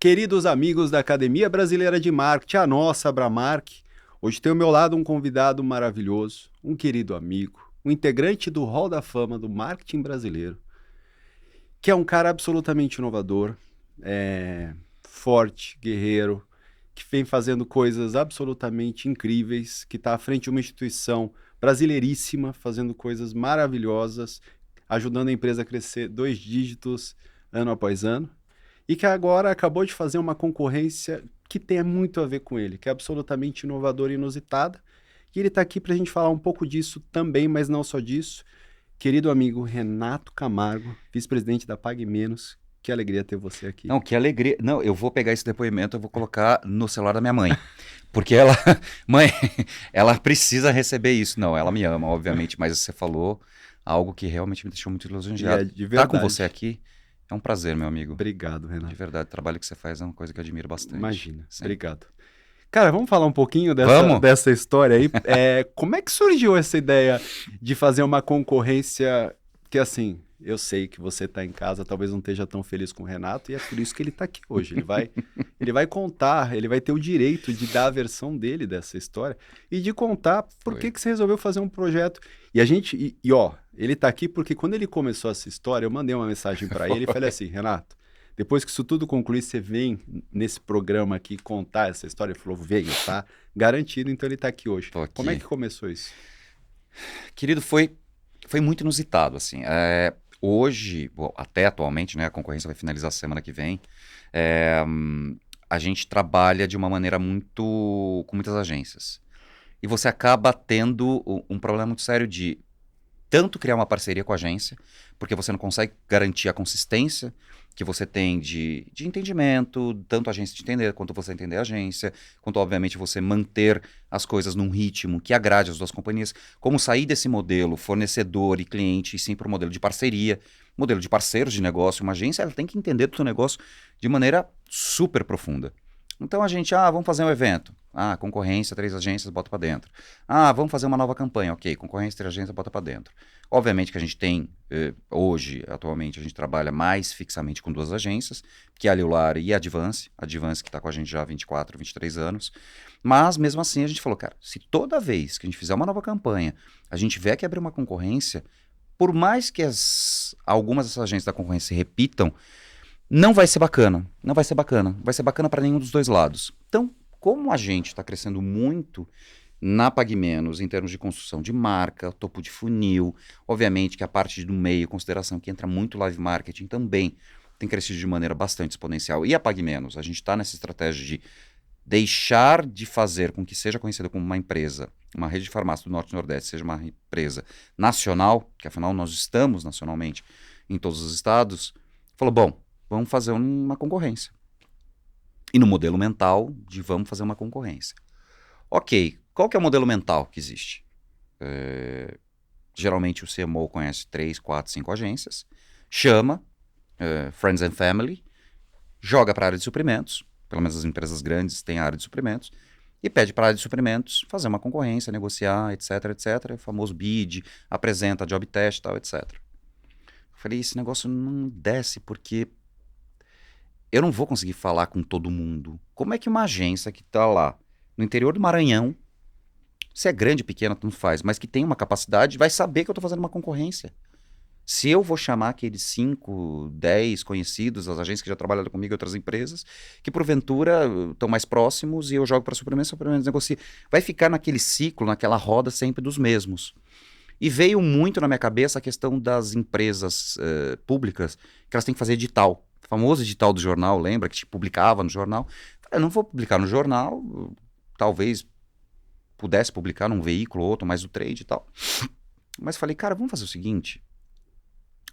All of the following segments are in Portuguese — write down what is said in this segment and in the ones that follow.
Queridos amigos da Academia Brasileira de Marketing, a nossa Abramark, hoje tem ao meu lado um convidado maravilhoso, um querido amigo, um integrante do Hall da Fama do marketing brasileiro, que é um cara absolutamente inovador, forte, guerreiro, que vem fazendo coisas absolutamente incríveis, que está à frente de uma instituição brasileiríssima, fazendo coisas maravilhosas, ajudando a empresa a crescer 2 dígitos ano após ano, e que agora acabou de fazer uma concorrência que tem muito a ver com ele, que é absolutamente inovadora e inusitada. E ele está aqui para a gente falar um pouco disso também, mas não só disso. Querido amigo Renato Camargo, vice-presidente da Pague Menos, que alegria ter você aqui. Não, que alegria. Não, eu vou pegar esse depoimento, eu vou colocar no celular da minha mãe. Porque ela, mãe, ela precisa receber isso. Não, ela me ama, obviamente, mas você falou algo que realmente me deixou muito lisonjeado. De Estar com verdade. você aqui é um prazer, meu amigo. Obrigado, Renato. De verdade, o trabalho que você faz é uma coisa que eu admiro bastante. Imagina, Sim. obrigado. Cara, vamos falar um pouquinho Vamos? dessa história aí. Como é que surgiu essa ideia de fazer uma concorrência que, assim, eu sei que você está em casa, talvez não esteja tão feliz com o Renato, e é por isso que ele está aqui hoje. Ele vai contar, ele vai ter o direito de dar a versão dele dessa história e de contar por que você resolveu fazer um projeto. E a gente, ele está aqui porque quando ele começou essa história, eu mandei uma mensagem para ele e falei assim, Renato, depois que isso tudo concluir, você vem nesse programa aqui contar essa história? Ele falou, venho, tá? Garantido, então ele está aqui hoje. Tô aqui. Como é que começou isso? Querido, foi muito inusitado, assim. Hoje, até atualmente, né, a concorrência vai finalizar semana que vem, a gente trabalha de uma maneira com muitas agências. E você acaba tendo um problema muito sério de tanto criar uma parceria com a agência, porque você não consegue garantir a consistência que você tem de entendimento, tanto a agência te entender, quanto você entender a agência, quanto, obviamente, você manter as coisas num ritmo que agrade as duas companhias, como sair desse modelo fornecedor e cliente, e sim para o modelo de parceria, modelo de parceiros de negócio. Uma agência ela tem que entender do seu negócio de maneira super profunda. Então a gente, vamos fazer um evento. Concorrência, 3 agências, bota para dentro. Vamos fazer uma nova campanha. Ok, concorrência, 3 agências, bota para dentro. Obviamente que a gente tem, hoje, atualmente, a gente trabalha mais fixamente com 2 agências, que é a Liular e a Advance. A Advance que está com a gente já há 24, 23 anos. Mas, mesmo assim, a gente falou, cara, se toda vez que a gente fizer uma nova campanha, a gente tiver que abrir uma concorrência, por mais que algumas dessas agências da concorrência se repitam, não vai ser bacana. Não vai ser bacana. Vai ser bacana para nenhum dos 2 lados. Então, como a gente está crescendo muito na Pague Menos, em termos de construção de marca, topo de funil, obviamente que a parte do meio, consideração que entra muito live marketing também tem crescido de maneira bastante exponencial. E a Pague Menos, a gente está nessa estratégia de deixar de fazer com que seja conhecida como uma empresa, uma rede de farmácia do Norte e Nordeste, seja uma empresa nacional, que afinal nós estamos nacionalmente em todos os estados, falou, bom, vamos fazer uma concorrência. E no modelo mental de vamos fazer uma concorrência. Ok, qual que é o modelo mental que existe? Geralmente o CMO conhece 3, 4, 5 agências, chama Friends and Family, joga para a área de suprimentos, pelo menos as empresas grandes têm a área de suprimentos, e pede para a área de suprimentos fazer uma concorrência, negociar, etc, etc, o famoso bid, apresenta job test, tal, etc. Eu falei, esse negócio não desce porque eu não vou conseguir falar com todo mundo. Como é que uma agência que está lá no interior do Maranhão, se é grande, pequena, tanto faz, mas que tem uma capacidade, vai saber que eu estou fazendo uma concorrência. Se eu vou chamar aqueles 5, 10 conhecidos, as agências que já trabalharam comigo e outras empresas, que porventura estão mais próximos e eu jogo para suprimentos negocia. Vai ficar naquele ciclo, naquela roda sempre dos mesmos. E veio muito na minha cabeça a questão das empresas públicas, que elas têm que fazer edital. O famoso edital do jornal, lembra? Que te publicava no jornal. Eu não vou publicar no jornal, talvez pudesse publicar num veículo ou outro, mais o trade e tal. Mas falei, cara, vamos fazer o seguinte,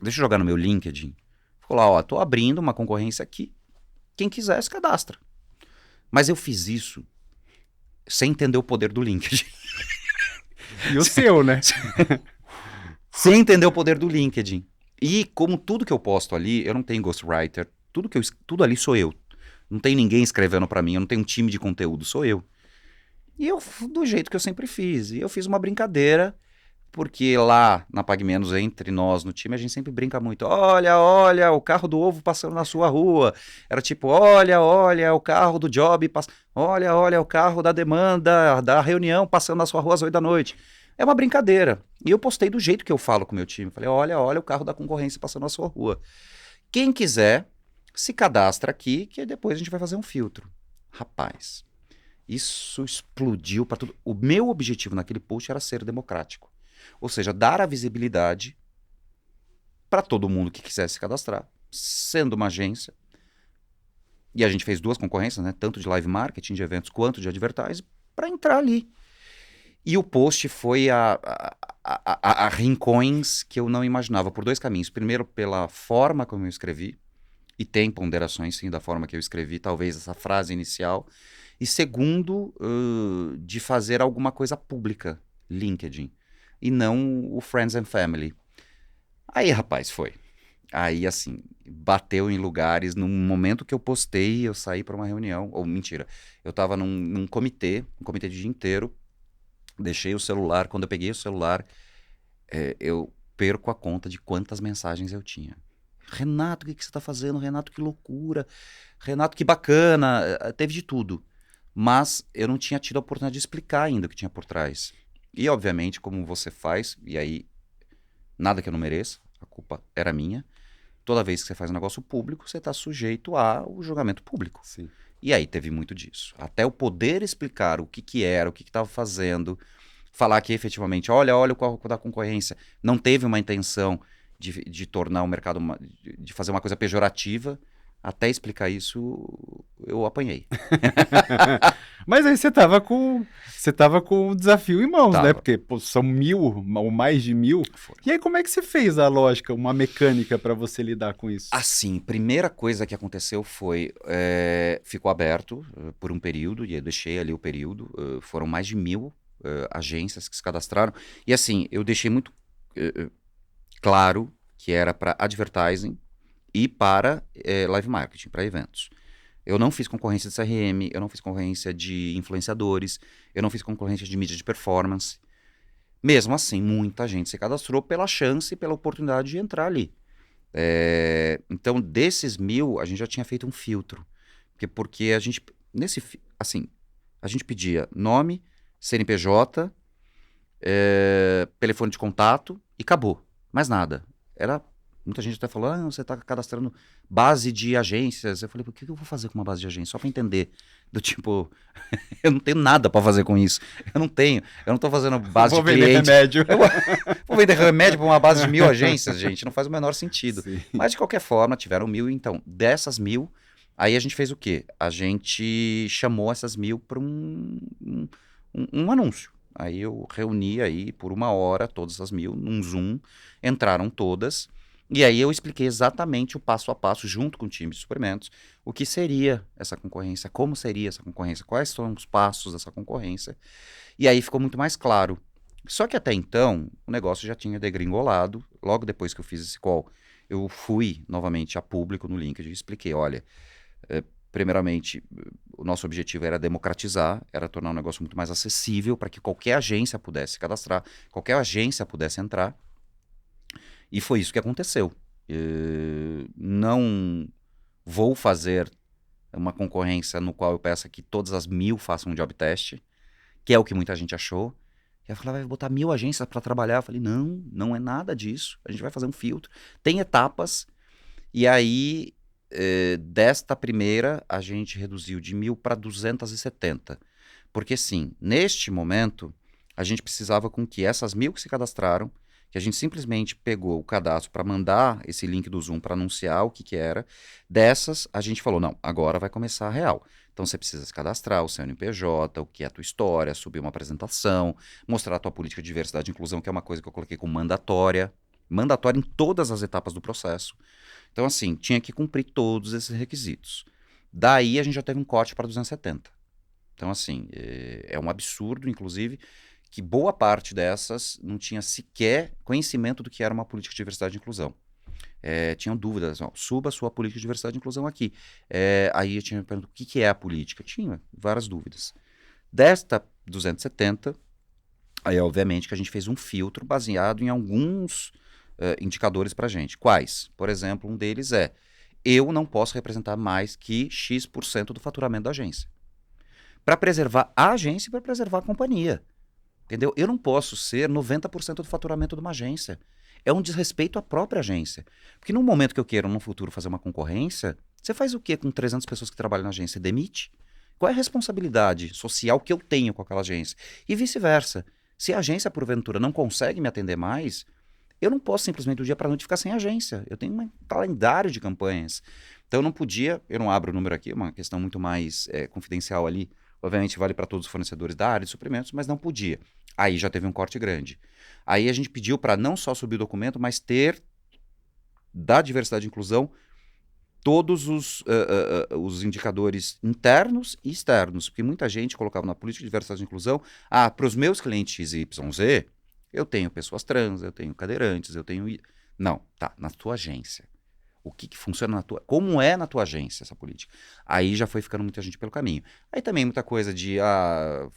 deixa eu jogar no meu LinkedIn. Ficou lá, tô abrindo uma concorrência aqui, quem quiser se cadastra. Mas eu fiz isso sem entender o poder do LinkedIn. E o seu, né? Sem entender o poder do LinkedIn. E como tudo que eu posto ali, eu não tenho ghostwriter, tudo ali sou eu. Não tem ninguém escrevendo para mim, eu não tenho um time de conteúdo, sou eu. E eu, do jeito que eu sempre fiz, e eu fiz uma brincadeira, porque lá na Pague Menos, entre nós no time, a gente sempre brinca muito. Olha, olha, o carro do ovo passando na sua rua. Era tipo, olha, olha, o carro do job passando. Olha, olha, o carro da demanda, da reunião passando na sua rua às 8 da noite. É uma brincadeira. E eu postei do jeito que eu falo com o meu time. Falei, olha, olha o carro da concorrência passando na sua rua. Quem quiser, se cadastra aqui, que depois a gente vai fazer um filtro. Rapaz, isso explodiu para tudo. O meu objetivo naquele post era ser democrático. Ou seja, dar a visibilidade para todo mundo que quisesse se cadastrar, sendo uma agência. E a gente fez 2 concorrências, né? Tanto de live marketing, de eventos, quanto de advertising, para entrar ali. E o post foi a rincões que eu não imaginava, por 2 caminhos. Primeiro, pela forma como eu escrevi, e tem ponderações, sim, da forma que eu escrevi, talvez essa frase inicial. E segundo, de fazer alguma coisa pública, LinkedIn, e não o Friends and Family. Aí, rapaz, foi. Aí, assim, bateu em lugares. No momento que eu postei, eu saí para uma reunião. Ou, mentira, eu estava num comitê, um comitê de dia inteiro. Deixei o celular. Quando eu peguei o celular, eu perco a conta de quantas mensagens eu tinha. Renato, o que você está fazendo? Renato, que loucura. Renato, que bacana. Teve de tudo. Mas eu não tinha tido a oportunidade de explicar ainda o que tinha por trás. E, obviamente, como você faz, e aí, nada que eu não mereça, a culpa era minha. Toda vez que você faz um negócio público, você está sujeito ao julgamento público. Sim. E aí teve muito disso. Até eu poder explicar o que era, o que estava fazendo, falar que efetivamente, olha, olha o carro da concorrência, não teve uma intenção de tornar o mercado, de fazer uma coisa pejorativa. Até explicar isso, eu apanhei. Mas aí você tava com o desafio em mãos, né? Tava. Porque pô, são 1000 ou mais de 1000. Foram. E aí como é que você fez a lógica, uma mecânica para você lidar com isso? Assim, primeira coisa que aconteceu foi, ficou aberto por um período, e eu deixei ali o período, foram mais de 1000 agências que se cadastraram, e assim, eu deixei muito claro que era para advertising e para live marketing, para eventos. Eu não fiz concorrência de CRM, eu não fiz concorrência de influenciadores, eu não fiz concorrência de mídia de performance. Mesmo assim, muita gente se cadastrou pela chance e pela oportunidade de entrar ali. Então, desses 1000, a gente já tinha feito um filtro. Porque a gente, assim, a gente pedia nome, CNPJ, telefone de contato e acabou. Mais nada. Muita gente até falou, você está cadastrando base de agências. Eu falei, por que eu vou fazer com uma base de agência? Só para entender. Do tipo, eu não tenho nada para fazer com isso. Eu não estou fazendo base de cliente. Vou vender remédio. Vou vender remédio para uma base de 1000 agências, gente. Não faz o menor sentido. Sim. Mas, de qualquer forma, tiveram 1000. Então, dessas 1000, aí a gente fez o quê? A gente chamou essas 1000 para um anúncio. Aí eu reuni aí por 1 hora todas as 1000 num Zoom. Entraram todas. E aí eu expliquei exatamente o passo a passo, junto com o time de suprimentos, o que seria essa concorrência, como seria essa concorrência, quais são os passos dessa concorrência. E aí ficou muito mais claro. Só que até então, o negócio já tinha degringolado. Logo depois que eu fiz esse call, eu fui novamente a público no LinkedIn e expliquei, olha, primeiramente, o nosso objetivo era democratizar, era tornar o negócio muito mais acessível para que qualquer agência pudesse se cadastrar, qualquer agência pudesse entrar. E foi isso que aconteceu. Não vou fazer uma concorrência no qual eu peça que todas as 1000 façam um job test, que é o que muita gente achou. E ela falava, vai botar 1000 agências para trabalhar. Eu falei, não, não é nada disso. A gente vai fazer um filtro. Tem etapas. E aí, desta primeira, a gente reduziu de 1000 para 270. Porque sim, neste momento, a gente precisava com que essas 1000 que se cadastraram, que a gente simplesmente pegou o cadastro para mandar esse link do Zoom para anunciar o que era. Dessas, a gente falou, não, agora vai começar a real. Então, você precisa se cadastrar, o CNPJ, o que é a tua história, subir uma apresentação, mostrar a tua política de diversidade e inclusão, que é uma coisa que eu coloquei como mandatória. Mandatória em todas as etapas do processo. Então, assim, tinha que cumprir todos esses requisitos. Daí, a gente já teve um corte para 270. Então, assim, é um absurdo, inclusive, que boa parte dessas não tinha sequer conhecimento do que era uma política de diversidade e inclusão. Tinham dúvidas, ó, suba a sua política de diversidade e inclusão aqui. Aí eu tinha perguntado, o que é a política? Tinha várias dúvidas. Desta 270, Aí, obviamente, que a gente fez um filtro baseado em alguns indicadores para a gente. Quais? Por exemplo, um deles é: eu não posso representar mais que X% do faturamento da agência. Para preservar a agência e para preservar a companhia. Entendeu? Eu não posso ser 90% do faturamento de uma agência. É um desrespeito à própria agência. Porque no momento que eu quero, no futuro, fazer uma concorrência, você faz o quê com 300 pessoas que trabalham na agência? Demite? Qual é a responsabilidade social que eu tenho com aquela agência? E vice-versa. Se a agência, porventura, não consegue me atender mais, eu não posso simplesmente do dia para a noite ficar sem agência. Eu tenho um calendário de campanhas. Então eu não podia, eu não abro o número aqui, é uma questão muito mais confidencial ali. Obviamente vale para todos os fornecedores da área de suprimentos, mas não podia. Aí já teve um corte grande. Aí a gente pediu para não só subir o documento, mas ter da diversidade e inclusão todos os indicadores internos e externos. Porque muita gente colocava na política de diversidade e inclusão, para os meus clientes XYZ, eu tenho pessoas trans, eu tenho cadeirantes, eu tenho... Não, tá, na tua agência. O que funciona na tua... Como é na tua agência essa política? Aí já foi ficando muita gente pelo caminho. Aí também muita coisa de,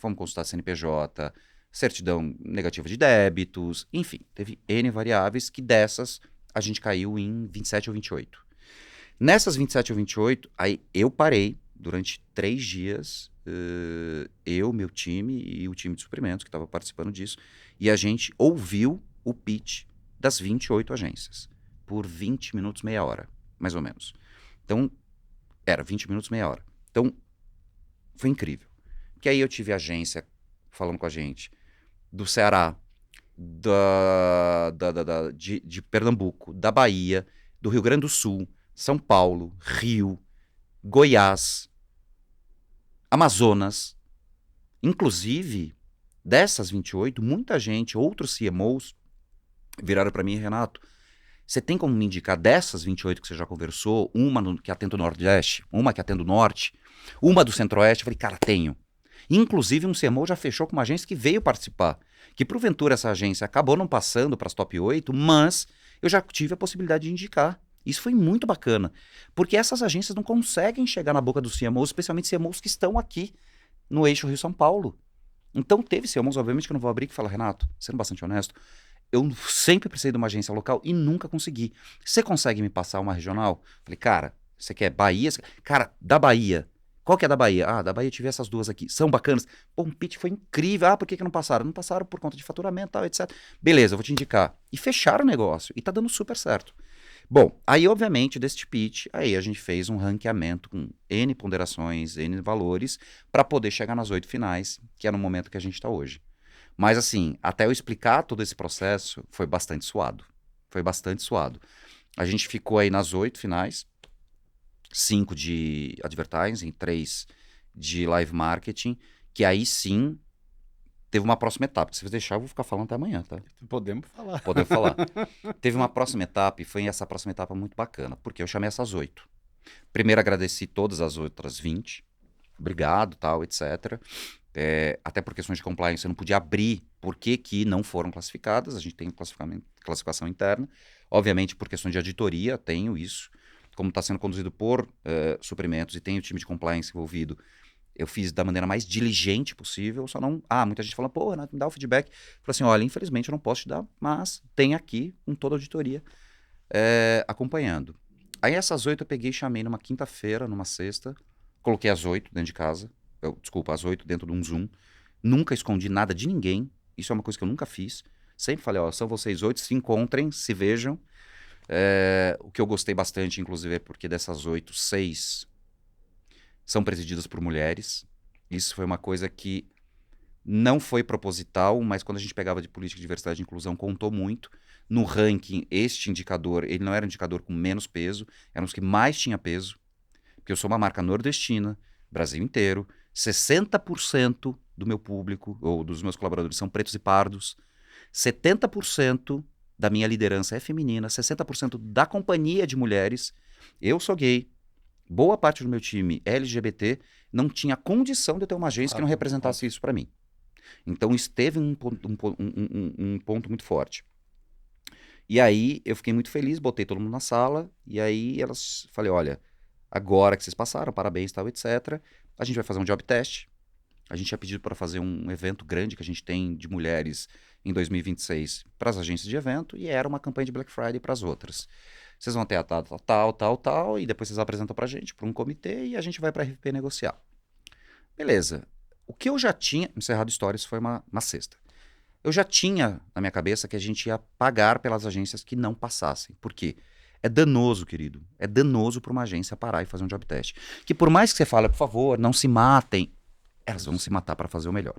vamos consultar CNPJ, certidão negativa de débitos, enfim, teve N variáveis que dessas a gente caiu em 27 ou 28. Nessas 27 ou 28, aí eu parei durante 3 dias, eu, meu time e o time de suprimentos que estava participando disso, e a gente ouviu o pitch das 28 agências, por 20 minutos, meia hora, mais ou menos. Então, era 20 minutos, meia hora. Então, foi incrível. Porque aí eu tive agência falando com a gente do Ceará, de Pernambuco, da Bahia, do Rio Grande do Sul, São Paulo, Rio, Goiás, Amazonas. Inclusive, dessas 28, muita gente, outros CMOs, viraram para mim: Renato, você tem como me indicar dessas 28 que você já conversou, uma que atende o Nordeste, uma que atende o Norte, uma do Centro-Oeste? Eu falei: cara, tenho. Inclusive, um CMO já fechou com uma agência que veio participar. Que, porventura, essa agência acabou não passando para as top 8, mas eu já tive a possibilidade de indicar. Isso foi muito bacana. Porque essas agências não conseguem chegar na boca dos CMOs, especialmente CMOs que estão aqui no eixo Rio-São Paulo. Então, teve CMOs, obviamente, que eu não vou abrir, que fala: Renato, sendo bastante honesto, eu sempre precisei de uma agência local e nunca consegui. Você consegue me passar uma regional? Falei: cara, você quer Bahia? Cara, da Bahia. Qual que é da Bahia? Da Bahia eu tive essas duas aqui. São bacanas. Pô, um pitch foi incrível. Por que não passaram? Não passaram por conta de faturamento, tal, etc. Beleza, eu vou te indicar. E fecharam o negócio. E tá dando super certo. Bom, aí obviamente deste pitch, aí a gente fez um ranqueamento com N ponderações, N valores, para poder chegar nas 8 finais, que é no momento que a gente está hoje. Mas assim, até eu explicar todo esse processo, foi bastante suado. Foi bastante suado. A gente ficou aí nas 8 finais, 5 de advertising, 3 de live marketing, que aí sim teve uma próxima etapa. Se você deixar, eu vou ficar falando até amanhã, tá? Podemos falar. Podemos falar. Teve uma próxima etapa e foi essa próxima etapa muito bacana, porque eu chamei essas 8. Primeiro agradeci todas as outras 20. Obrigado, tal, etc. Até por questões de compliance, eu não podia abrir por que não foram classificadas. A gente tem classificação interna. Obviamente, por questões de auditoria, tenho isso. Como está sendo conduzido por suprimentos e tem o time de compliance envolvido, eu fiz da maneira mais diligente possível, só não... muita gente fala: pô, Renato, me dá o feedback. Eu falei assim: olha, infelizmente eu não posso te dar, mas tem aqui com toda a auditoria acompanhando. Aí essas 8 eu peguei e chamei numa quinta-feira, numa sexta, coloquei as 8 dentro de casa, as 8 dentro de um Zoom, nunca escondi nada de ninguém, isso é uma coisa que eu nunca fiz, sempre falei: são vocês 8, se encontrem, se vejam. O que eu gostei bastante, inclusive, é porque dessas 8, 6 são presididas por mulheres. Isso foi uma coisa que não foi proposital, mas quando a gente pegava de política de diversidade e inclusão, contou muito. No ranking, este indicador, ele não era um indicador com menos peso, eram os que mais tinha peso, porque eu sou uma marca nordestina, Brasil inteiro, 60% do meu público, ou dos meus colaboradores, são pretos e pardos, 70% da minha liderança é feminina, 60% da companhia de mulheres, eu sou gay, boa parte do meu time é LGBT, não tinha condição de eu ter uma agência que não representasse isso para mim. Então, isso teve um ponto muito forte. E aí, eu fiquei muito feliz, botei todo mundo na sala, e aí falei: olha, agora que vocês passaram, parabéns, tal, etc., a gente vai fazer um job test, A gente tinha pedido para fazer um evento grande que a gente tem de mulheres em 2026 para as agências de evento e era uma campanha de Black Friday para as outras. Vocês vão ter a tal, e depois vocês apresentam para a gente, para um comitê, e a gente vai para a RP negociar. Beleza. O que eu já tinha... Encerrado Histórias foi uma sexta. Eu já tinha na minha cabeça que a gente ia pagar pelas agências que não passassem. Por quê? É danoso, querido. É danoso para uma agência parar e fazer um job test. Que por mais que você fale, por favor, não se matem, elas vão se matar para fazer o melhor.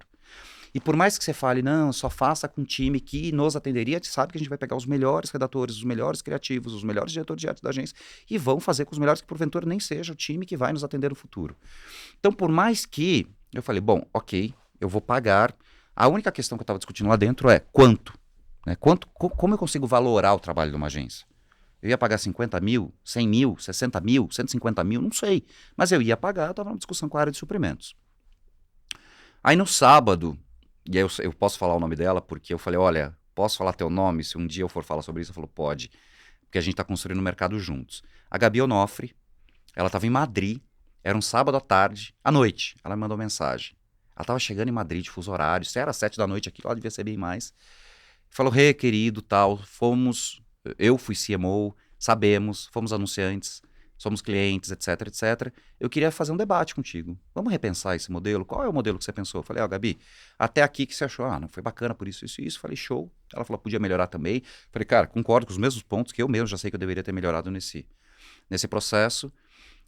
E por mais que você fale, não, só faça com um time que nos atenderia, a gente sabe que a gente vai pegar os melhores redatores, os melhores criativos, os melhores diretores de arte da agência e vão fazer com os melhores que porventura nem seja o time que vai nos atender no futuro. Então, por mais que eu falei, bom, ok, eu vou pagar. A única questão que eu estava discutindo lá dentro é quanto? Né? Como eu consigo valorar o trabalho de uma agência? Eu ia pagar 50 mil, 100 mil, 60 mil, 150 mil, não sei. Mas eu ia pagar, eu estava numa discussão com a área de suprimentos. Aí no sábado, e aí eu posso falar o nome dela, porque eu falei, olha, posso falar teu nome? Se um dia eu for falar sobre isso, ela falou, pode. Porque a gente está construindo o mercado juntos. A Gabi Onofre, ela estava em Madrid, era um sábado à tarde, à noite, ela me mandou mensagem. Ela estava chegando em Madrid de fuso horário, se era 7 da noite aqui, ela devia ser bem mais. Falou, querido, tal, eu fui CMO, sabemos, fomos anunciantes, somos clientes, etc, etc. Eu queria fazer um debate contigo. Vamos repensar esse modelo? Qual é o modelo que você pensou? Eu falei, Gabi, até aqui que você achou? Não foi bacana por isso, isso e isso. Falei, show. Ela falou, podia melhorar também. Falei, cara, concordo com os mesmos pontos que eu mesmo já sei que eu deveria ter melhorado nesse processo.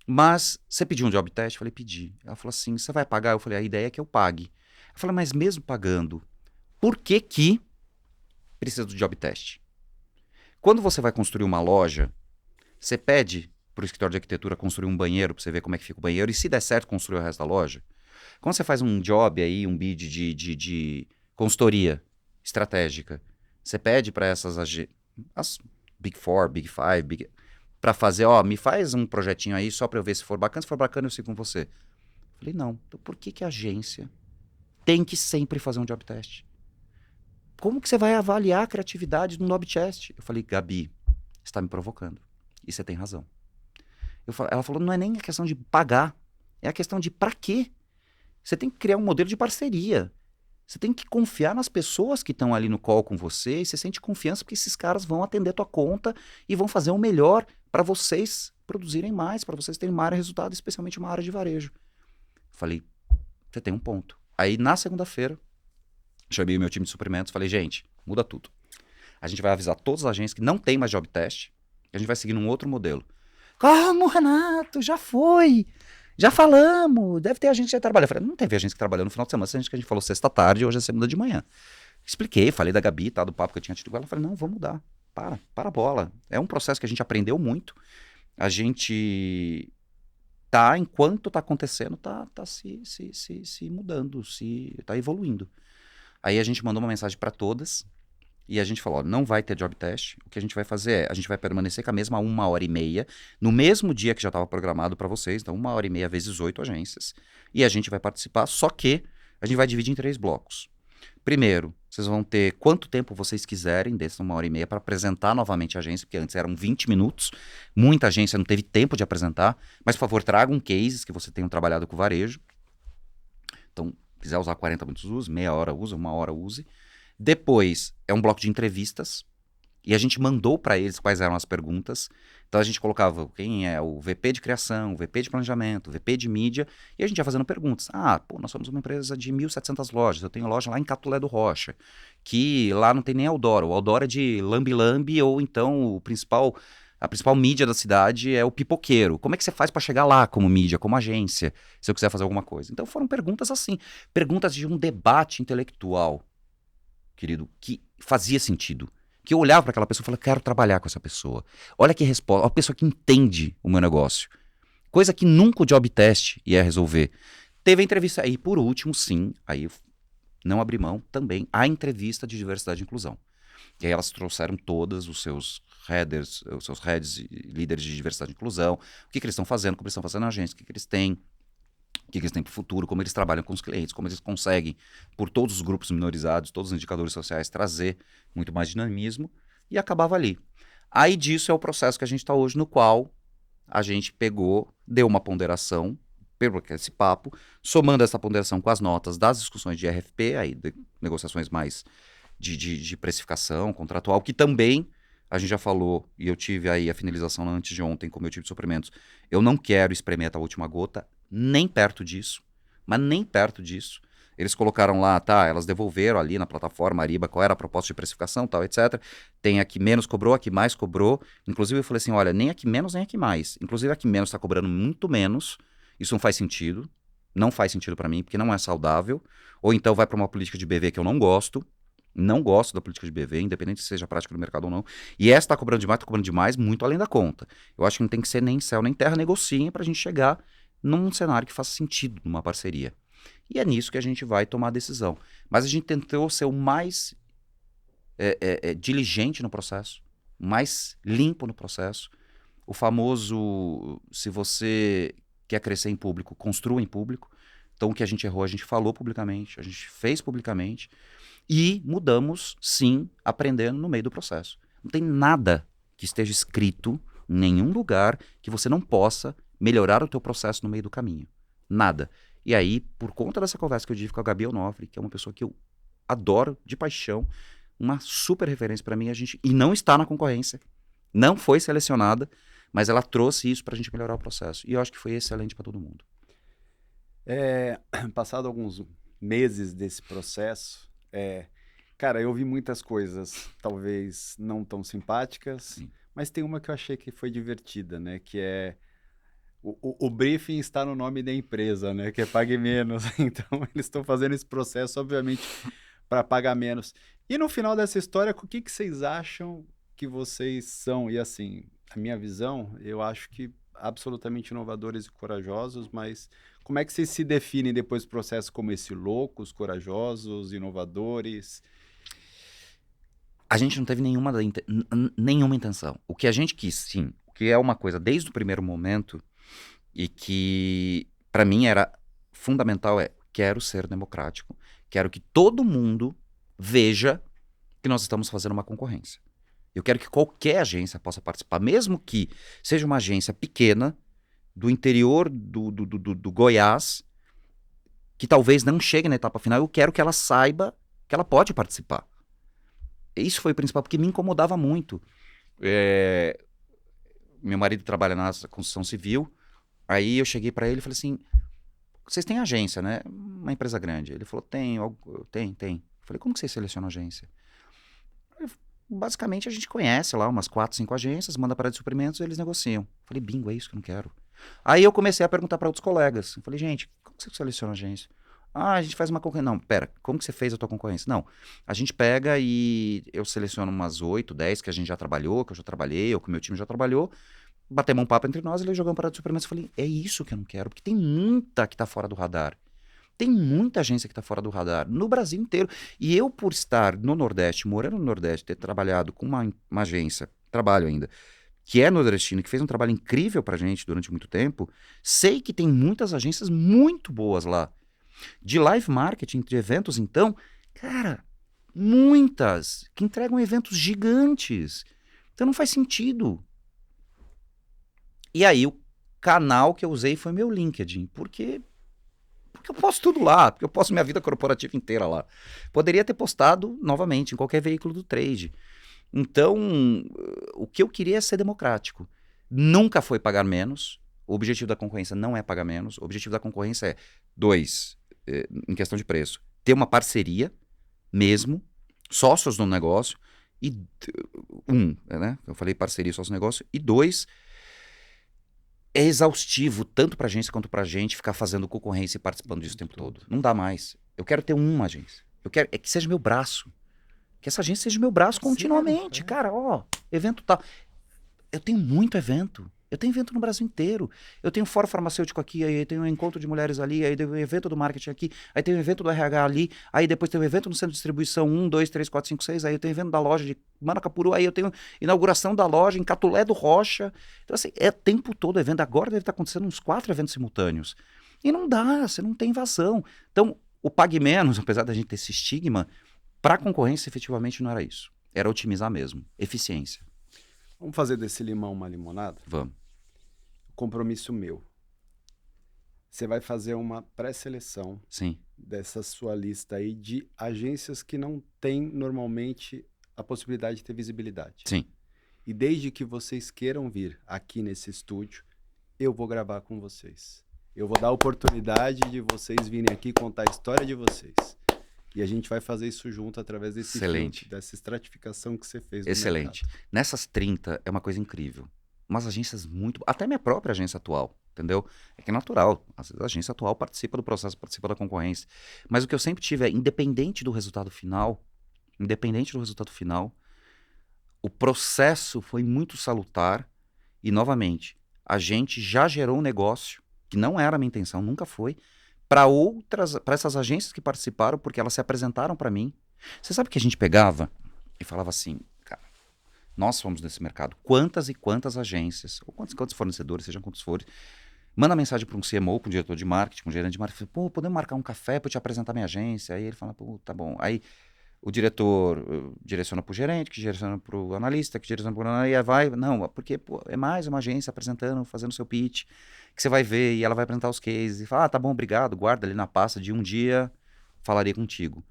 Mas você pediu um job test? Eu falei, pedi. Ela falou assim, você vai pagar? Eu falei, a ideia é que eu pague. Eu falei, mas mesmo pagando, por que precisa do job test? Quando você vai construir uma loja, você pede para o escritório de arquitetura construir um banheiro para você ver como é que fica o banheiro e se der certo construir o resto da loja. Quando você faz um job aí, um bid de consultoria estratégica, você pede para essas as Big Four, Big Five, para fazer, me faz um projetinho aí só para eu ver se for bacana eu sigo com você. Falei, não. Então por que a agência tem que sempre fazer um job test? Como que você vai avaliar a criatividade no job test? Eu falei, Gabi, você está me provocando. E você tem razão. Ela falou, não é nem a questão de pagar, é a questão de para quê? Você tem que criar um modelo de parceria. Você tem que confiar nas pessoas que estão ali no call com você e você sente confiança porque esses caras vão atender tua conta e vão fazer o melhor para vocês produzirem mais, para vocês terem maior resultado, especialmente uma área de varejo. Falei, você tem um ponto. Aí na segunda-feira, chamei o meu time de suprimentos, falei, gente, muda tudo. A gente vai avisar todas as agências que não tem mais job test, a gente vai seguir num outro modelo. Como, Renato? Já foi. Já falamos. Deve ter agência que já trabalha. Eu falei, não teve agência que trabalhou no final de semana. Essa gente que a gente falou sexta-tarde, hoje é segunda de manhã. Expliquei, falei da Gabi, do papo que eu tinha tido com ela. Falei, não, vamos mudar. Para a bola. É um processo que a gente aprendeu muito. A gente enquanto tá acontecendo, tá se mudando, tá evoluindo. Aí a gente mandou uma mensagem para todas. E a gente falou, não vai ter job test, o que a gente vai fazer é, a gente vai permanecer com a mesma 1h30, no mesmo dia que já estava programado para vocês, então 1h30 vezes 8 agências. E a gente vai participar, só que a gente vai dividir em 3 blocos. Primeiro, vocês vão ter quanto tempo vocês quiserem dessa 1h30 para apresentar novamente a agência, porque antes eram 20 minutos, muita agência não teve tempo de apresentar, mas por favor, tragam cases que você tenham trabalhado com varejo. Então, se quiser usar 40 minutos, use, meia hora use, 1 hora use. Depois, é um bloco de entrevistas, e a gente mandou para eles quais eram as perguntas. Então a gente colocava quem é o VP de criação, o VP de planejamento, o VP de mídia, e a gente ia fazendo perguntas. Nós somos uma empresa de 1.700 lojas, eu tenho loja lá em Catulé do Rocha, que lá não tem nem outdoor, o outdoor é de lambe-lambe, ou então a principal mídia da cidade é o pipoqueiro. Como é que você faz para chegar lá como mídia, como agência, se eu quiser fazer alguma coisa? Então foram perguntas assim, perguntas de um debate intelectual, querido, que fazia sentido. Que eu olhava para aquela pessoa e falava, quero trabalhar com essa pessoa. Olha que resposta, uma pessoa que entende o meu negócio. Coisa que nunca o job test ia resolver. Teve a entrevista aí, por último, sim, aí eu não abri mão também, a entrevista de diversidade e inclusão. E aí elas trouxeram todas os seus headers, líderes de diversidade e inclusão, o que eles estão fazendo, como eles estão fazendo na agência, o que eles têm para o futuro, como eles trabalham com os clientes, como eles conseguem, por todos os grupos minorizados, todos os indicadores sociais, trazer muito mais dinamismo, e acabava ali. Aí disso é o processo que a gente está hoje, no qual a gente pegou, deu uma ponderação esse papo, somando essa ponderação com as notas das discussões de RFP, aí de negociações mais de precificação contratual, que também a gente já falou, e eu tive aí a finalização antes de ontem com o meu tipo de suprimentos. Eu não quero espremer a última gota, nem perto disso, mas nem perto disso. Eles colocaram lá, tá, elas devolveram ali na plataforma Ariba qual era a proposta de precificação, tal, etc. Tem a que menos cobrou, a que mais cobrou. Inclusive eu falei assim, olha, nem a que menos, nem a que mais. Inclusive a que menos está cobrando muito menos. Isso não faz sentido. Não faz sentido para mim, porque não é saudável. Ou então vai para uma política de BV que eu não gosto. Não gosto da política de BV, independente se seja prática do mercado ou não. E essa está cobrando demais, muito além da conta. Eu acho que não tem que ser nem céu nem terra, negociem para a gente chegar num cenário que faça sentido numa parceria. E é nisso que a gente vai tomar a decisão. Mas a gente tentou ser o mais diligente no processo, mais limpo no processo. O famoso, se você quer crescer em público, construa em público. Então o que a gente errou, a gente falou publicamente, a gente fez publicamente e mudamos, sim, aprendendo no meio do processo. Não tem nada que esteja escrito em nenhum lugar que você não possa melhorar o teu processo no meio do caminho. Nada. E aí, por conta dessa conversa que eu tive com a Gabi Onofre, que é uma pessoa que eu adoro de paixão, uma super referência para mim, e não está na concorrência, não foi selecionada, mas ela trouxe isso para a gente melhorar o processo. E eu acho que foi excelente para todo mundo. Passado alguns meses desse processo, cara, eu vi muitas coisas, talvez não tão simpáticas, Sim. mas tem uma que eu achei que foi divertida, né? Que é o briefing está no nome da empresa, né? Que é pague menos. Então, eles estão fazendo esse processo, obviamente, para pagar menos. E no final dessa história, o que vocês acham que vocês são? E assim, a minha visão, eu acho que absolutamente inovadores e corajosos, mas como é que vocês se definem depois do processo como esse? Loucos, corajosos, inovadores? A gente não teve nenhuma intenção. O que a gente quis, sim, o que é uma coisa desde o primeiro momento e que para mim era fundamental quero ser democrático, quero que todo mundo veja que nós estamos fazendo uma concorrência. Eu quero que qualquer agência possa participar, mesmo que seja uma agência pequena, do interior do Goiás, que talvez não chegue na etapa final, eu quero que ela saiba que ela pode participar. Isso foi o principal, porque me incomodava muito. Meu marido trabalha na construção civil, aí eu cheguei para ele e falei assim, vocês têm agência, né? Uma empresa grande. Ele falou, tem. Eu falei, como que vocês selecionam agência? Basicamente, a gente conhece lá umas 4, 5 agências, manda para de suprimentos e eles negociam. Eu falei, bingo, é isso que eu não quero. Aí eu comecei a perguntar para outros colegas. Eu falei, gente, como que você seleciona agência? A gente faz uma concorrência. Não, pera, como que você fez a tua concorrência? Não, a gente pega e eu seleciono umas 8, 10 que a gente já trabalhou, que eu já trabalhei, ou que o meu time já trabalhou, batemos um papo entre nós e eles jogam para de suprimentos. Eu falei, é isso que eu não quero, porque tem muita que tá fora do radar. Tem muita agência que está fora do radar, no Brasil inteiro. E eu, por estar no Nordeste, morando no Nordeste, ter trabalhado com uma agência, trabalho ainda, que é nordestina, que fez um trabalho incrível pra gente durante muito tempo, sei que tem muitas agências muito boas lá. De live marketing, de eventos, então, cara, muitas que entregam eventos gigantes. Então não faz sentido. E aí o canal que eu usei foi meu LinkedIn, porque eu posto tudo lá, porque eu posto minha vida corporativa inteira lá. Poderia ter postado novamente em qualquer veículo do trade. Então, o que eu queria é ser democrático. Nunca foi pagar menos. O objetivo da concorrência não é pagar menos. O objetivo da concorrência é, 2, em questão de preço, ter uma parceria mesmo, sócios no negócio, e né? Eu falei parceria, sócio no negócio, e 2, é exaustivo, tanto para a agência quanto para a gente, ficar fazendo concorrência e participando disso o tempo todo. Não dá mais. Eu quero ter uma agência. Eu quero que seja meu braço. Que essa agência seja meu braço continuamente. Cara, evento tal. Eu tenho muito evento. Eu tenho evento no Brasil inteiro. Eu tenho fórum farmacêutico aqui, aí tem um encontro de mulheres ali, aí tem um evento do marketing aqui, aí tem um evento do RH ali, aí depois tem um evento no centro de distribuição 1, 2, 3, 4, 5, 6, aí eu tenho evento da loja de Manacapuru, aí eu tenho inauguração da loja em Catulé do Rocha. Então assim, é o tempo todo evento. Agora deve estar acontecendo uns 4 eventos simultâneos. E não dá, você não tem vazão. Então, o pague menos, apesar da gente ter esse estigma, para a concorrência efetivamente não era isso. Era otimizar mesmo. Eficiência. Vamos fazer desse limão uma limonada? Vamos. Compromisso meu. você vai fazer uma pré-seleção Sim, dessa sua lista aí de agências que não têm normalmente a possibilidade de ter visibilidade. sim. E desde que vocês queiram vir aqui nesse estúdio, eu vou gravar com vocês. Eu vou dar a oportunidade de vocês virem aqui contar a história de vocês. E a gente vai fazer isso junto através desse Excelente. filtro, dessa estratificação que você fez Excelente. no mercado. Nessas 30 é uma coisa incrível. Umas agências muito. Até minha própria agência atual, entendeu? É que é natural. Às vezes a agência atual participa do processo, participa da concorrência. Mas o que eu sempre tive é, independente do resultado final, o processo foi muito salutar. E, novamente, a gente já gerou um negócio, que não era a minha intenção, nunca foi, para essas agências que participaram, porque elas se apresentaram para mim. Você sabe que a gente pegava e falava assim, cara, nós fomos nesse mercado, quantas e quantas agências, ou quantos fornecedores, sejam quantos forem, manda mensagem para um CMO, para um diretor de marketing, um gerente de marketing, pô, podemos marcar um café para eu te apresentar minha agência? Aí ele fala, pô, tá bom. Aí o diretor direciona para o gerente, que direciona para o analista, que direciona para o analista, e aí vai, não, porque pô, é mais uma agência apresentando, fazendo seu pitch, que você vai ver, e ela vai apresentar os cases, e fala, ah, tá bom, obrigado, guarda ali na pasta, de um dia falaria contigo.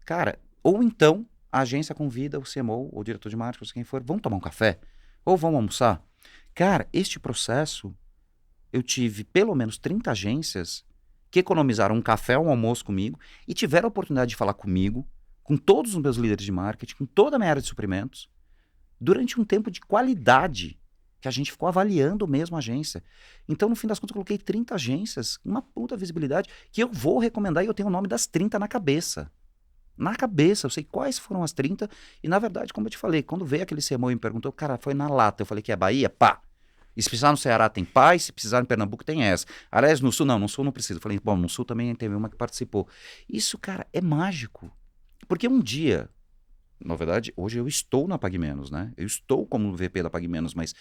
Cara, ou então a agência convida o CMO, ou o diretor de marketing, ou quem for, vamos tomar um café? Ou vamos almoçar? Cara, este processo, eu tive pelo menos 30 agências que economizaram um café ou um almoço comigo e tiveram a oportunidade de falar comigo, com todos os meus líderes de marketing, com toda a minha área de suprimentos, durante um tempo de qualidade, que a gente ficou avaliando mesmo a agência. Então, no fim das contas, eu coloquei 30 agências, uma puta visibilidade, que eu vou recomendar e eu tenho o nome das 30 na cabeça. Na cabeça, eu sei quais foram as 30, e na verdade, como eu te falei, quando veio aquele CMO e me perguntou, cara, foi na lata, eu falei que é Bahia, pá. E se precisar no Ceará tem paz, se precisar em Pernambuco tem essa. Aliás, no Sul não precisa. Eu falei, bom, no Sul também teve uma que participou. Isso, cara, é mágico. Porque um dia, na verdade, hoje eu estou na PagMenos, né? Eu estou como VP da PagMenos, mas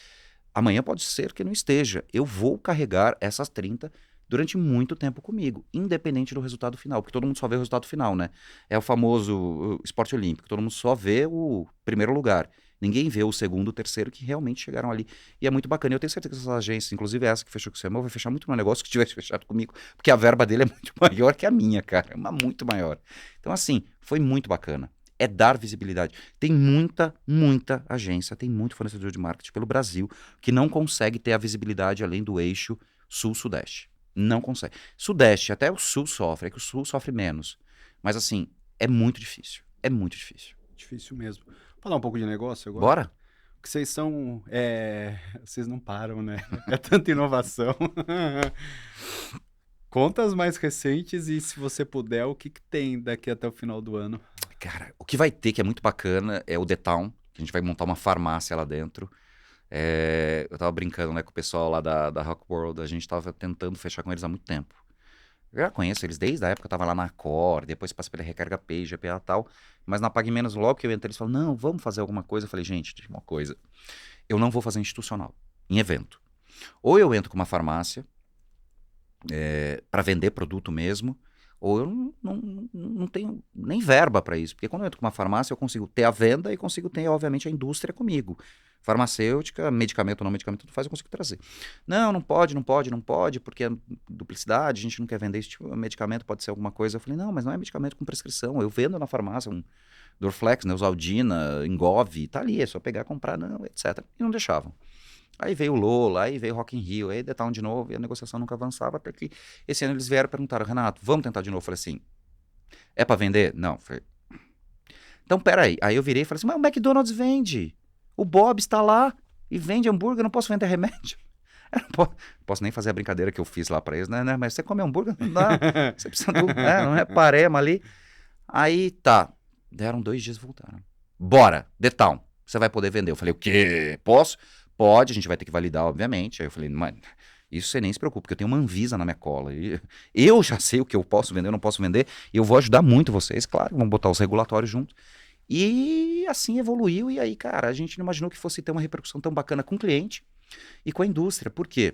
amanhã pode ser que não esteja. Eu vou carregar essas 30 durante muito tempo comigo, independente do resultado final, porque todo mundo só vê o resultado final, né? É o famoso esporte olímpico, todo mundo só vê o primeiro lugar. Ninguém vê o segundo, o terceiro, que realmente chegaram ali. E é muito bacana. E eu tenho certeza que essas agências, inclusive essa que fechou com o CMO, vai fechar muito mais negócio que tivesse fechado comigo, porque a verba dele é muito maior que a minha, cara. É muito maior. Então, assim, foi muito bacana. É dar visibilidade. Tem muita agência, tem muito fornecedor de marketing pelo Brasil que não consegue ter a visibilidade além do eixo sul-sudeste. Não consegue. Sudeste, até o sul sofre, é que o sul sofre menos. Mas, assim, é muito difícil. É muito difícil. Difícil mesmo. Falar um pouco de negócio agora? Bora? Porque vocês são... Vocês não param, né? É tanta inovação. Conta as mais recentes e, se você puder, o que tem daqui até o final do ano? Cara, o que vai ter, que é muito bacana, é o The Town, que a gente vai montar uma farmácia lá dentro. Eu tava brincando, né, com o pessoal lá da Rock World, a gente tava tentando fechar com eles há muito tempo. Eu já conheço eles desde a época, eu tava lá na Core, depois passei pela Recarga Page, GPA e tal, mas na PagMenos, logo que eu entrei, eles falaram, não, vamos fazer alguma coisa. Eu falei, gente, uma coisa, eu não vou fazer institucional, em evento. Ou eu entro com uma farmácia, para vender produto mesmo, ou eu não tenho nem verba para isso, porque quando eu entro com uma farmácia eu consigo ter a venda e consigo ter, obviamente, a indústria comigo. Farmacêutica, medicamento ou não medicamento, tudo faz, eu consigo trazer. Não pode, porque é duplicidade, a gente não quer vender esse tipo de medicamento, pode ser alguma coisa. Eu falei, não, mas não é medicamento com prescrição, eu vendo na farmácia um Dorflex, Neosaldina, Engov, tá ali, é só pegar, comprar, não, etc. E não deixavam. Aí veio o Lola, aí veio o Rock in Rio, aí The Town de novo, e a negociação nunca avançava, até que esse ano eles vieram e perguntaram, Renato, vamos tentar de novo? Eu falei assim, é para vender? Não. Eu falei, então peraí. Aí eu virei e falei assim, mas o McDonald's vende, o Bob's está lá e vende hambúrguer, eu não posso vender remédio. Eu não posso nem fazer a brincadeira que eu fiz lá para eles, né? Mas você come hambúrguer? Não dá, você precisa não é parema ali. Aí tá, deram 2 dias e voltaram. Bora, The Town, você vai poder vender. Eu falei, o quê? Posso? Pode, a gente vai ter que validar, obviamente. Aí eu falei, mas isso você nem se preocupe, porque eu tenho uma Anvisa na minha cola. Eu já sei o que eu posso vender, eu não posso vender, e eu vou ajudar muito vocês, claro, vamos botar os regulatórios junto. E assim evoluiu, e aí, cara, a gente não imaginou que fosse ter uma repercussão tão bacana com o cliente e com a indústria. Por quê?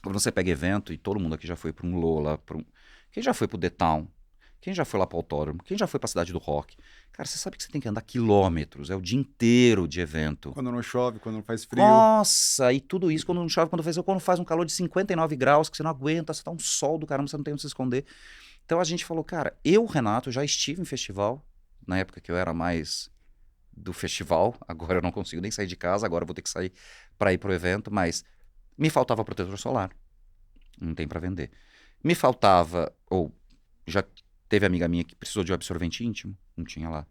Quando você pega evento, e todo mundo aqui já foi para um Lola, quem já foi para o The Town, Quem já foi lá para o autódromo? Quem já foi para a Cidade do Rock? Cara, você sabe que você tem que andar quilômetros, é o dia inteiro de evento. Quando não chove, quando não faz frio. Nossa, e tudo isso quando não chove, quando faz um calor de 59 graus, que você não aguenta, você tá um sol do caramba, você não tem onde se esconder. Então a gente falou, cara, eu, Renato, já estive em festival, na época que eu era mais do festival, agora eu não consigo nem sair de casa, agora eu vou ter que sair para ir pro evento, mas me faltava protetor solar, não tem para vender. Me faltava, ou já teve amiga minha que precisou de um absorvente íntimo, não tinha lá.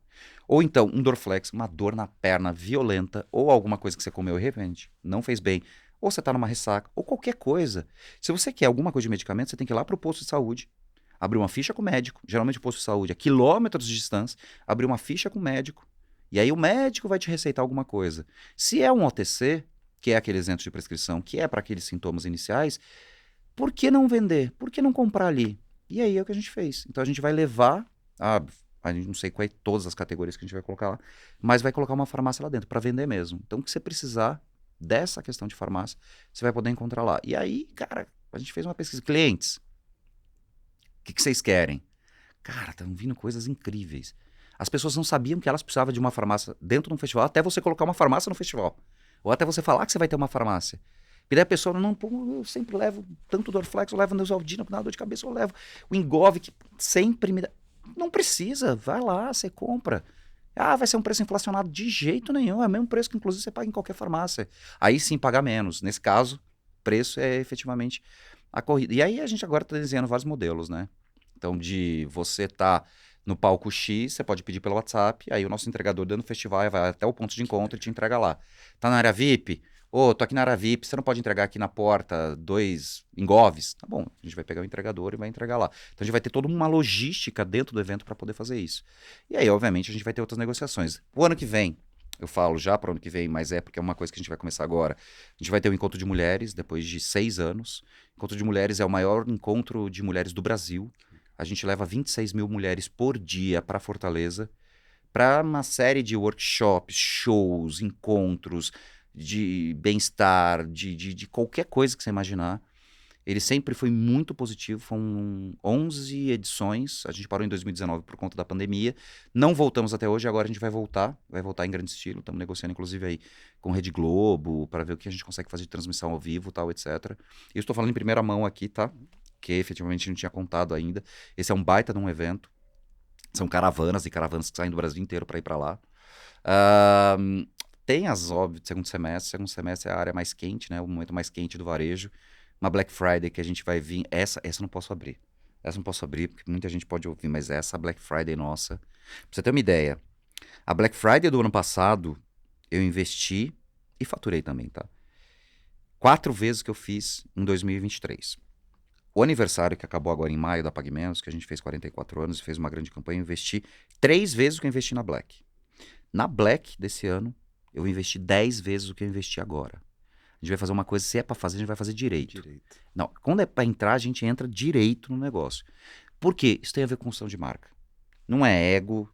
Ou então um Dorflex, uma dor na perna violenta, ou alguma coisa que você comeu e repente, não fez bem, ou você tá numa ressaca, ou qualquer coisa. Se você quer alguma coisa de medicamento, você tem que ir lá pro posto de saúde, abrir uma ficha com o médico, geralmente o posto de saúde é quilômetros de distância, abrir uma ficha com o médico, e aí o médico vai te receitar alguma coisa. Se é um OTC, que é aquele isento de prescrição, que é para aqueles sintomas iniciais, por que não vender? Por que não comprar ali? E aí é o que a gente fez. Então a gente vai levar, a gente não sei quais todas as categorias que a gente vai colocar lá, mas vai colocar uma farmácia lá dentro para vender mesmo. Então o que você precisar dessa questão de farmácia, você vai poder encontrar lá. E aí, cara, a gente fez uma pesquisa. Clientes, o que vocês querem? Cara, estão vindo coisas incríveis. As pessoas não sabiam que elas precisavam de uma farmácia dentro de um festival, até você colocar uma farmácia no festival. Ou até você falar que você vai ter uma farmácia. E daí a pessoa, não, pô, eu sempre levo tanto Dorflex, eu levo Neosaldina, por nada dor de cabeça, eu levo o Engov, que sempre me dá. Não precisa, vai lá, você compra. Ah, vai ser um preço inflacionado de jeito nenhum, é o mesmo preço que inclusive você paga em qualquer farmácia. Aí sim, pagar menos. Nesse caso, preço é efetivamente a corrida. E aí a gente agora está desenhando vários modelos, né? Então, de você tá no palco X, você pode pedir pelo WhatsApp, aí o nosso entregador dentro do festival vai até o ponto de encontro e te entrega lá. Tá na área VIP? Ô, tô aqui na área VIP, você não pode entregar aqui na porta 2 Engoves? Tá bom, a gente vai pegar o entregador e vai entregar lá. Então a gente vai ter toda uma logística dentro do evento para poder fazer isso. E aí, obviamente, a gente vai ter outras negociações. O ano que vem, eu falo já para o ano que vem, mas é porque é uma coisa que a gente vai começar agora. A gente vai ter o Encontro de Mulheres, depois de 6 anos. O Encontro de Mulheres é o maior encontro de mulheres do Brasil. A gente leva 26 mil mulheres por dia para Fortaleza, para uma série de workshops, shows, encontros de bem-estar, de qualquer coisa que você imaginar. Ele sempre foi muito positivo, foram 11 edições, a gente parou em 2019 por conta da pandemia, não voltamos até hoje, agora a gente vai voltar em grande estilo, estamos negociando inclusive aí com Rede Globo, para ver o que a gente consegue fazer de transmissão ao vivo, tal, etc. Eu estou falando em primeira mão aqui, tá? Que efetivamente não tinha contado ainda. Esse é um baita de um evento, são caravanas e caravanas que saem do Brasil inteiro para ir para lá. Tem as, óbvio, de segundo semestre é a área mais quente, né? O momento mais quente do varejo. Uma Black Friday que a gente vai vir, essa eu não posso abrir. Essa não posso abrir, porque muita gente pode ouvir, mas essa Black Friday nossa. Pra você ter uma ideia, a Black Friday do ano passado, eu investi e faturei também, tá? 4 vezes que eu fiz em 2023. O aniversário que acabou agora em maio da Pague Menos, que a gente fez 44 anos e fez uma grande campanha, eu investi 3 vezes o que eu investi na Black. Na Black desse ano, eu investi 10 vezes o que eu investi agora. A gente vai fazer uma coisa, se é para fazer, a gente vai fazer direito. Não, quando é para entrar, a gente entra direito no negócio. Por quê? Isso tem a ver com construção de marca. Não é ego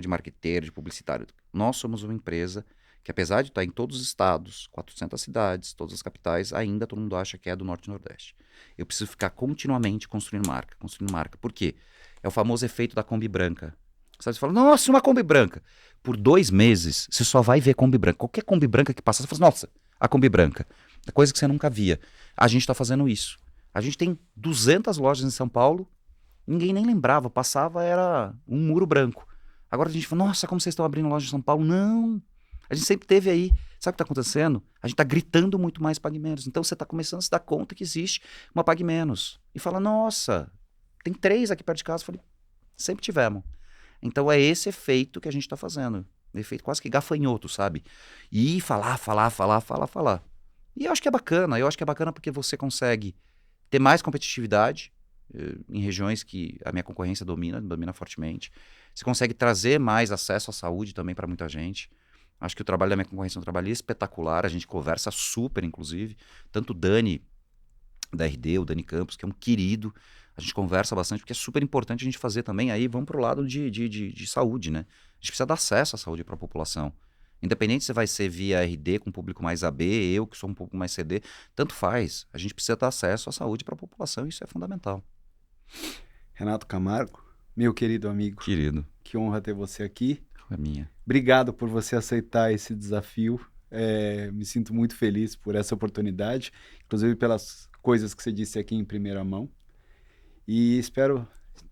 de marqueteiro, de publicitário. Nós somos uma empresa que, apesar de estar em todos os estados, 400 cidades, todas as capitais, ainda todo mundo acha que é do Norte e Nordeste. Eu preciso ficar continuamente construindo marca. Por quê? É o famoso efeito da Kombi branca. Você fala, nossa, uma Kombi branca. Por 2 meses, você só vai ver Kombi branca. Qualquer Kombi branca que passar, você fala, nossa, a Kombi branca. É coisa que você nunca via. A gente está fazendo isso. A gente tem 200 lojas em São Paulo, ninguém nem lembrava, passava, era um muro branco. Agora a gente fala, nossa, como vocês estão abrindo loja em São Paulo? Não, a gente sempre teve aí. Sabe o que está acontecendo? A gente está gritando muito mais Pague Menos. Então você está começando a se dar conta que existe uma Pague Menos. E fala, nossa, tem 3 aqui perto de casa. Eu falei, sempre tivemos. Então é esse efeito que a gente está fazendo. Efeito quase que gafanhoto, sabe? E falar. E eu acho que é bacana porque você consegue ter mais competitividade em regiões que a minha concorrência domina fortemente. Você consegue trazer mais acesso à saúde também para muita gente. Acho que o trabalho da minha concorrência é um trabalho espetacular, a gente conversa super, inclusive. Tanto o Dani, da RD, o Dani Campos, que é um querido, a gente conversa bastante, porque é super importante a gente fazer também, aí vamos pro lado de saúde, né? A gente precisa dar acesso à saúde para a população. Independente se vai ser via RD com público mais AB, eu que sou um pouco mais CD, tanto faz. A gente precisa dar acesso à saúde para a população, e isso é fundamental. Renato Camargo, Meu querido amigo, Querido, que honra ter você aqui. é minha. Obrigado por você aceitar esse desafio. Me sinto muito feliz por essa oportunidade, inclusive pelas coisas que você disse aqui em primeira mão. E espero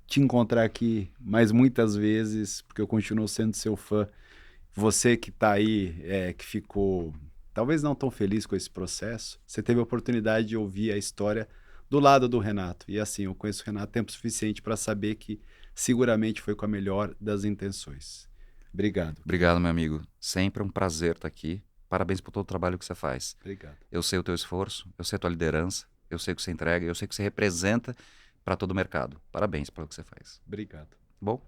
te encontrar aqui mais muitas vezes, porque eu continuo sendo seu fã. Você que está aí, que ficou talvez não tão feliz com esse processo, você teve a oportunidade de ouvir a história do lado do Renato. E assim, eu conheço o Renato tempo suficiente para saber que seguramente foi com a melhor das intenções. Obrigado. Obrigado, meu amigo. Sempre um prazer estar aqui. Parabéns por todo o trabalho que você faz. Obrigado. Eu sei o teu esforço, eu sei a tua liderança, eu sei o que você entrega, eu sei o que você representa para todo o mercado. Parabéns pelo que você faz. Obrigado. Bom?